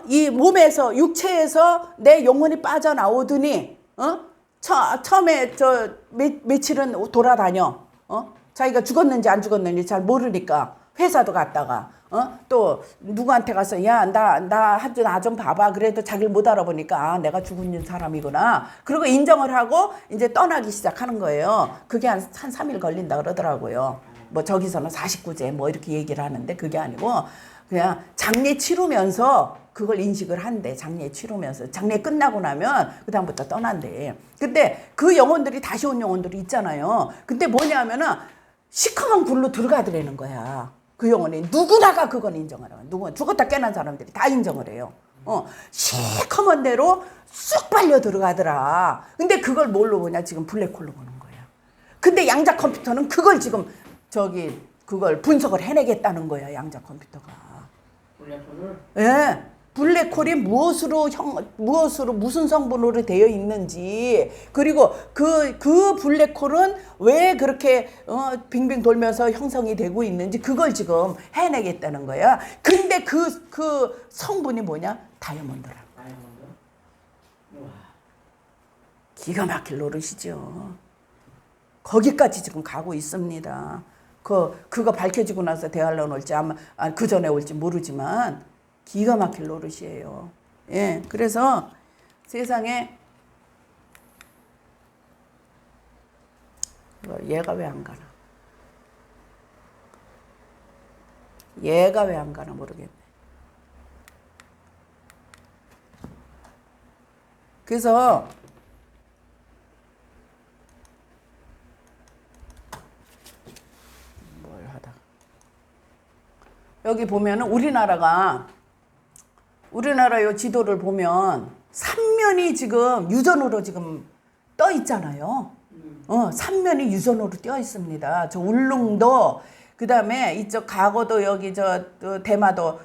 이 몸에서 육체에서 내 영혼이 빠져나오더니 처음에 며칠은 돌아다녀. 자기가 죽었는지 안 죽었는지 잘 모르니까 회사도 갔다가 또 누구한테 가서 야 나 좀 봐봐. 그래도 자기를 못 알아보니까 내가 죽은 사람이구나. 그리고 인정을 하고 이제 떠나기 시작하는 거예요. 그게 한 3일 걸린다 그러더라고요. 뭐 저기서는 49제 뭐 이렇게 얘기를 하는데 그게 아니고 그냥 장례 치르면서 그걸 인식을 한대. 장례 치르면서. 장례 끝나고 나면 그다음부터 떠난대. 근데 그 영혼들이 다시 온 영혼들이 있잖아요. 근데 뭐냐면은 시커먼 굴로 들어가더라는 거야. 그 영혼이. 누구나가 그건 인정을 해요. 누군 죽었다 깨난 사람들이 다 인정을 해요. 시커먼 대로 쑥 빨려 들어가더라. 근데 그걸 뭘로 보냐? 지금 블랙홀로 보는 거야. 근데 양자 컴퓨터는 그걸 지금 그걸 분석을 해내겠다는 거야. 양자 컴퓨터가. 블랙홀을? 예. 블랙홀이 무슨 성분으로 되어 있는지, 그리고 그 블랙홀은 왜 그렇게 빙빙 돌면서 형성이 되고 있는지 그걸 지금 해내겠다는 거야. 근데 그 성분이 뭐냐? 다이아몬드라. 우와. 기가 막힐 노릇이죠. 거기까지 지금 가고 있습니다. 그거 밝혀지고 나서 대환란 올지 아마 그 전에 올지 모르지만 기가 막힐 노릇이에요. 예, 그래서 세상에 얘가 왜 안 가나? 얘가 왜 안 가나 모르겠네. 그래서 뭘 하다 여기 보면은 우리나라 요 지도를 보면 삼면이 지금 유전으로 지금 떠 있잖아요. 삼면이 유전으로 떠 있습니다. 저 울릉도 그다음에 이쪽 가거도 여기 저 대마도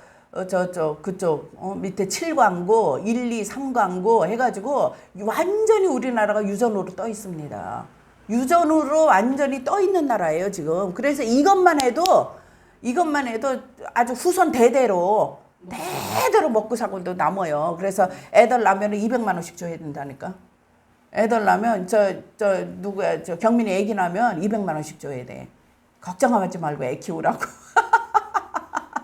저쪽 그쪽 밑에 7광구 1, 2, 3광구 해가지고 완전히 우리나라가 유전으로 떠 있습니다. 유전으로 완전히 떠 있는 나라예요 지금. 그래서 이것만 해도 아주 후손 대대로 먹고 사고도 남아요. 그래서 애들 낳으면 200만 원씩 줘야 된다니까. 애들 낳으면 누구야 경민이 애기 낳으면 200만 원씩 줘야 돼. 걱정하지 말고 애 키우라고.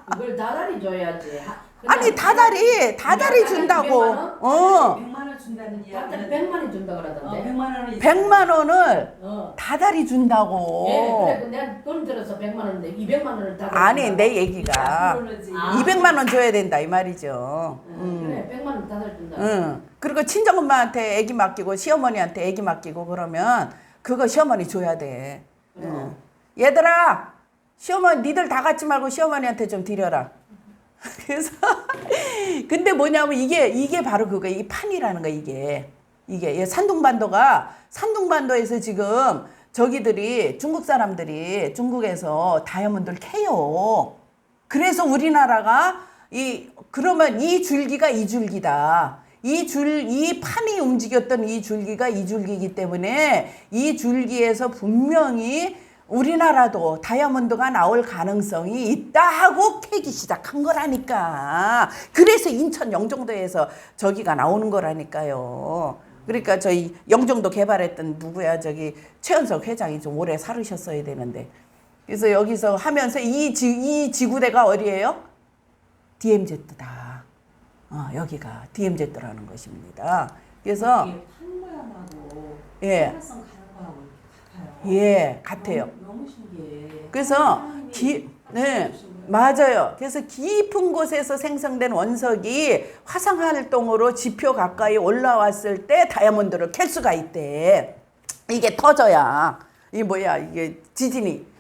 그걸 다달이 줘야지. 아니 다달이 준다고. 100만 원 준다는 이야기. 다달이 100만 원 준다 그러던데. 100만 원을 100만 원을 다달이 준다고. 예, 그래. 내가 돈 들어서 100만 원인데 200만 원을 다달이. 아니 내 얘기가 200만 원 줘야 된다 이 말이죠. 그래 100만 원 다달이 준다. 응. 그리고 친정엄마한테 애기 맡기고 시어머니한테 애기 맡기고 그러면 그거 시어머니 줘야 돼. 응. 얘들아 시어머니 니들 다 갖지 말고 시어머니한테 좀 드려라. 그래서 근데 뭐냐면 이게 바로 그거 이 판이라는 거 이게 산둥반도에서 지금 저기들이 중국 사람들이 중국에서 다이아몬드를 캐요. 그래서 우리나라가 그러면 이 줄기가 이 줄기다. 이 판이 움직였던 이 줄기가 이 줄기이기 때문에 이 줄기에서 분명히 우리나라도 다이아몬드가 나올 가능성이 있다 하고 캐기 시작한 거라니까. 그래서 인천 영종도에서 저기가 나오는 거라니까요. 그러니까 저희 영종도 개발했던 누구야 저기 최연석 회장이 좀 오래 살으셨어야 되는데. 그래서 여기서 하면서 이 지구대가 어디예요? DMZ다. 여기가 DMZ라는 것입니다. 그래서 판 모양하고 예. 생활성 가는 거하고 같아요. 예, 같아요. 너무 신기해. 그래서 네, 맞아요. 그래서 깊은 곳에서 생성된 원석이 화상 활동으로 지표 가까이 올라왔을 때 다이아몬드를 캘 수가 있대. 이게 터져야 이게 지진이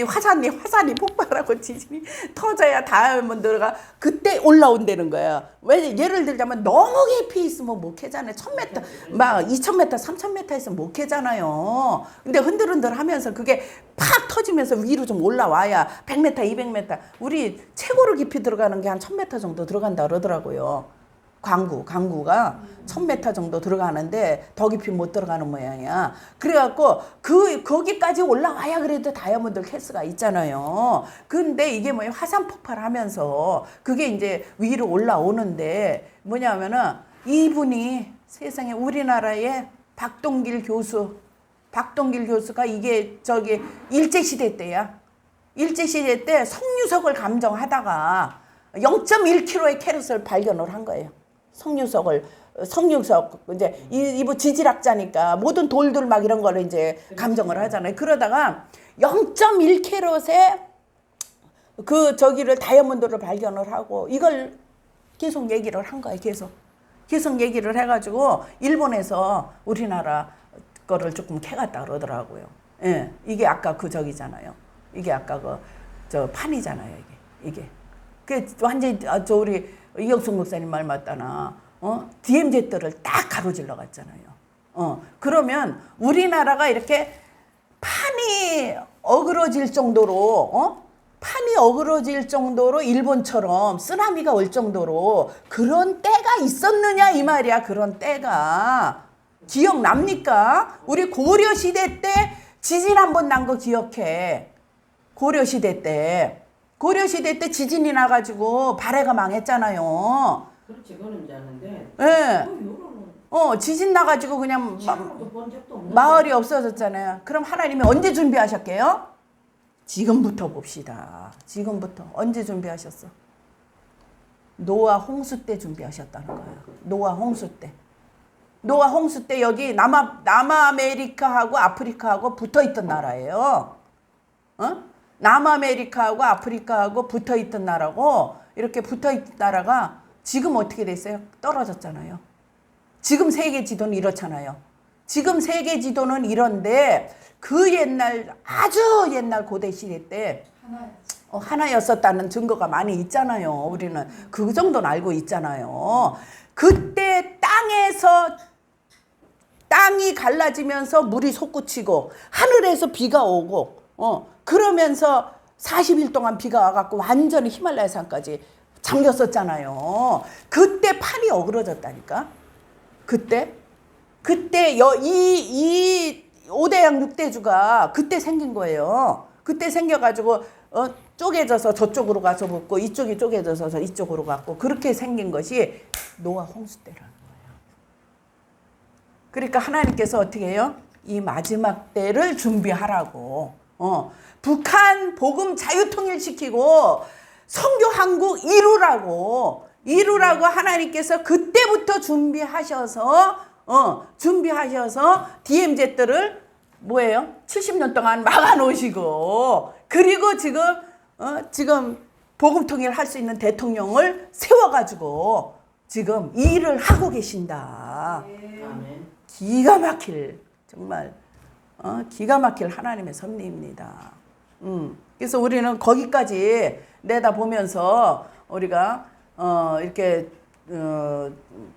화산이 폭발하고 지진이 터져야 다이아몬드가 그때 올라온다는 거야. 왜 예를 들자면 너무 깊이 있으면 못 캐잖아요. 1000m, 막 2000m, 3000m 있으면 못 캐잖아요. 근데 흔들흔들 하면서 그게 팍 터지면서 위로 좀 올라와야 100m, 200m. 우리 최고로 깊이 들어가는 게 한 1000m 정도 들어간다 그러더라고요. 광구가 1000m 정도 들어가는데 더 깊이 못 들어가는 모양이야. 그래갖고 거기까지 올라와야 그래도 다이아몬드를 캘 수가 있잖아요. 근데 이게 화산 폭발하면서 그게 이제 위로 올라오는데 뭐냐면은 이분이 세상에 우리나라의 박동길 교수가 이게 저기 일제시대 때야. 일제시대 때 석유석을 감정하다가 0.1kg의 캐럿을 발견을 한 거예요. 석유석 이제 이분 지질학자니까 모든 돌들 막 이런 거를 이제 감정을 하잖아요. 그러다가 0.1캐럿의 그 저기를 다이아몬드를 발견을 하고 이걸 계속 얘기를 한 거예요. 계속 얘기를 해가지고 일본에서 우리나라 거를 조금 캐갔다 그러더라고요. 예, 이게 아까 그 저기잖아요. 이게 아까 저 판이잖아요. 이게. 그 완전히 저 우리 이혁성 목사님 말 맞다나 DMZ들을 딱 가로질러 갔잖아요. 그러면 우리나라가 이렇게 판이 어그러질 정도로 일본처럼 쓰나미가 올 정도로 그런 때가 있었느냐 이 말이야. 그런 때가 기억납니까? 우리 고려시대 때 지진 한 번 난 거 기억해. 고려시대 때 지진이 나가지고 발해가 망했잖아요. 그렇지 그건 줄 아는데. 예. 지진 나가지고 그냥 본 적도 없는데. 마을이 없어졌잖아요. 그럼 하나님이 언제 준비하셨게요? 지금부터 봅시다. 지금부터 언제 준비하셨어? 노아 홍수 때 준비하셨다는 거예요. 노아 홍수 때. 노아 홍수 때 여기 남아메리카하고 아프리카하고 붙어있던 나라예요. 어? 남아메리카하고 아프리카하고 붙어있던 나라고, 이렇게 붙어있던 나라가 지금 어떻게 됐어요? 떨어졌잖아요. 지금 세계 지도는 이렇잖아요. 지금 세계 지도는 이런데 그 옛날, 아주 옛날 고대 시대 때 하나였었다는 증거가 많이 있잖아요. 우리는 그 정도는 알고 있잖아요. 그때 땅이 갈라지면서 물이 솟구치고 하늘에서 비가 오고 그러면서 40일 동안 비가 와갖고 완전히 히말라야 산까지 잠겼었잖아요. 그때 판이 어그러졌다니까. 그때 이 5대양 6대주가 그때 생긴 거예요. 그때 생겨가지고 쪼개져서 저쪽으로 가서 붙고 이쪽이 쪼개져서 이쪽으로 갔고 그렇게 생긴 것이 노아 홍수 때라는 거예요. 그러니까 하나님께서 어떻게 해요? 이 마지막 때를 준비하라고. 북한 복음 자유통일시키고 선교 한국 이루라고 하나님께서 그때부터 준비하셔서 DMZ들을 뭐예요? 70년 동안 막아놓으시고, 그리고 지금 복음통일 할 수 있는 대통령을 세워가지고 지금 이 일을 하고 계신다. 아멘. 기가 막힐, 정말 기가 막힐 하나님의 섭리입니다. 그래서 우리는 거기까지 내다보면서 우리가 이렇게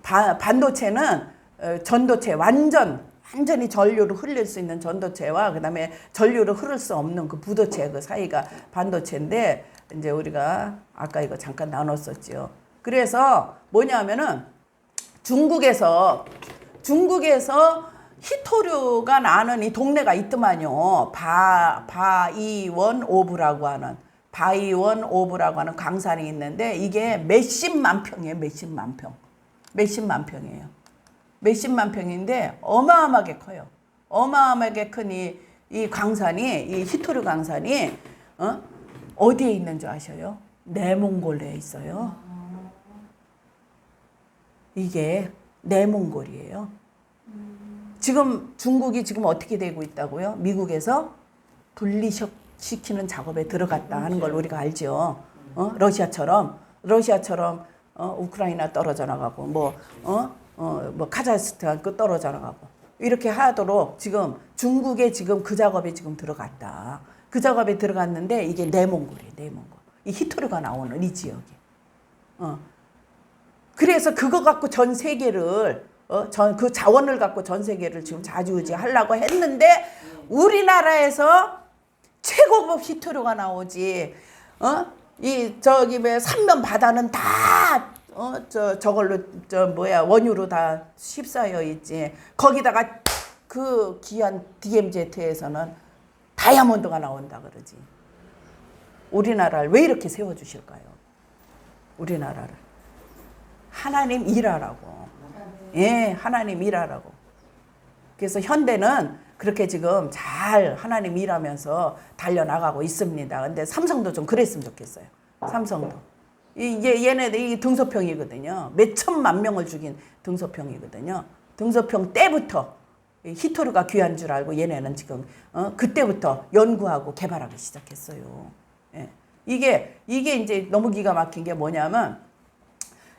반도체는 전도체 완전히 전류를 흘릴 수 있는 전도체와 그다음에 전류를 흐를 수 없는 그 부도체 그 사이가 반도체인데, 이제 우리가 아까 이거 잠깐 나눴었죠. 그래서 뭐냐면은 중국에서 히토류가 나는 이 동네가 있더만요. 바이원 오브라고 하는 광산이 있는데 이게 몇십만 평이에요. 몇십만 평이에요. 몇십만 평인데 어마어마하게 커요. 어마어마하게 큰 이 광산이, 이 히토류 광산이 어디에 있는 줄 아셔요? 내몽골에 있어요. 이게 내몽골이에요. 지금 중국이 지금 어떻게 되고 있다고요? 미국에서 분리시키는 작업에 들어갔다 하는 걸 우리가 알죠. 러시아처럼 우크라이나 떨어져 나가고 뭐 카자흐스탄 떨어져 나가고 이렇게 하도록 지금 중국에 지금 그 작업에 지금 들어갔다. 그 작업에 들어갔는데 이게 내몽골이에요. 내몽골. 이 히토류가 나오는 이 지역이. 그래서 그거 갖고 전 세계를 그 자원을 갖고 전 세계를 지금 좌지우지 하려고 했는데 우리나라에서 최고급 히토류가 나오지. 저기 왜 삼면 바다는 다 저걸로 원유로 다 휩싸여 있지. 거기다가 그 귀한 DMZ에서는 다이아몬드가 나온다 그러지. 우리나라를 왜 이렇게 세워주실까요? 우리나라를. 하나님 일하라고. 예, 하나님 일하라고. 그래서 현대는 그렇게 지금 잘 하나님 일하면서 달려나가고 있습니다. 근데 삼성도 좀 그랬으면 좋겠어요. 삼성도. 얘네들 이 등소평이거든요. 몇 천만 명을 죽인 등소평이거든요. 등소평 때부터 히토류가 귀한 줄 알고 얘네는 지금 그때부터 연구하고 개발하기 시작했어요. 예. 이게 이제 너무 기가 막힌 게 뭐냐면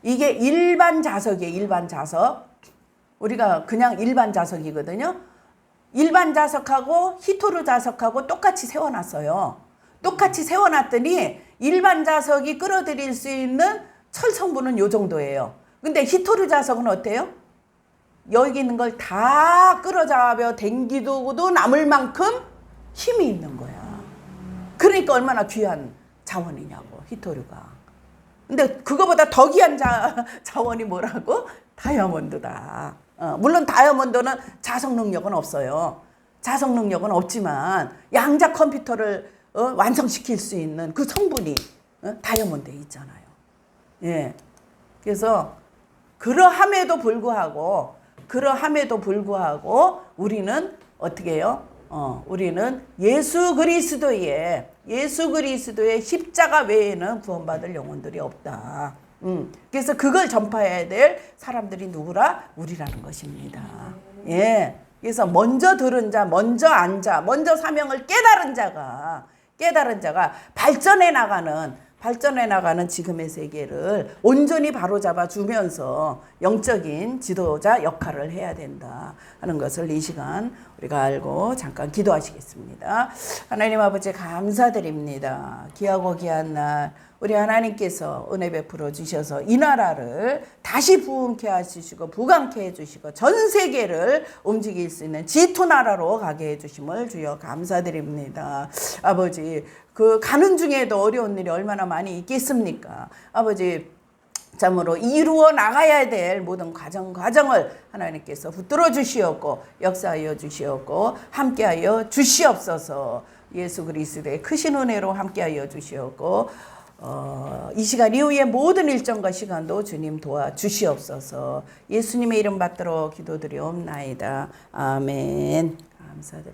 이게 일반 자석이에요. 일반 자석. 우리가 그냥 일반 자석이거든요. 일반 자석하고 히토류 자석하고 똑같이 세워놨어요. 똑같이 세워놨더니 일반 자석이 끌어들일 수 있는 철 성분은 요 정도예요. 근데 히토류 자석은 어때요? 여기 있는 걸 다 끌어잡아 당기고도 남을 만큼 힘이 있는 거야. 그러니까 얼마나 귀한 자원이냐고, 히토류가. 근데 그거보다 더 귀한 자원이 뭐라고? 다이아몬드다. 물론 다이아몬드는 자석 능력은 없어요. 자석 능력은 없지만 양자 컴퓨터를 완성시킬 수 있는 그 성분이 다이아몬드에 있잖아요. 예. 그래서 그러함에도 불구하고 우리는 어떻게 해요? 우리는 예수 그리스도의 십자가 외에는 구원받을 영혼들이 없다. 그래서 그걸 전파해야 될 사람들이 누구라? 우리라는 것입니다. 예. 그래서 먼저 들은 자, 먼저 앉아, 먼저 사명을 깨달은 자가 발전해 나가는 지금의 세계를 온전히 바로잡아 주면서 영적인 지도자 역할을 해야 된다 하는 것을 이 시간 우리가 알고 잠깐 기도하시겠습니다. 하나님 아버지 감사드립니다. 귀하고 귀한 날 우리 하나님께서 은혜 베풀어 주셔서 이 나라를 다시 부흥케 해주시고 부강케 해주시고 전 세계를 움직일 수 있는 G2 나라로 가게 해주심을 주여 감사드립니다. 아버지 그 가는 중에도 어려운 일이 얼마나 많이 있겠습니까? 아버지 참으로 이루어 나가야 될 모든 과정을 하나님께서 붙들어 주시옵고 역사하여 주시옵고 함께하여 주시옵소서. 예수 그리스도의 크신 은혜로 함께하여 주시옵고 이 시간 이후의 모든 일정과 시간도 주님 도와주시옵소서. 예수님의 이름 받들어 기도드리옵나이다. 아멘. 감사드립니다.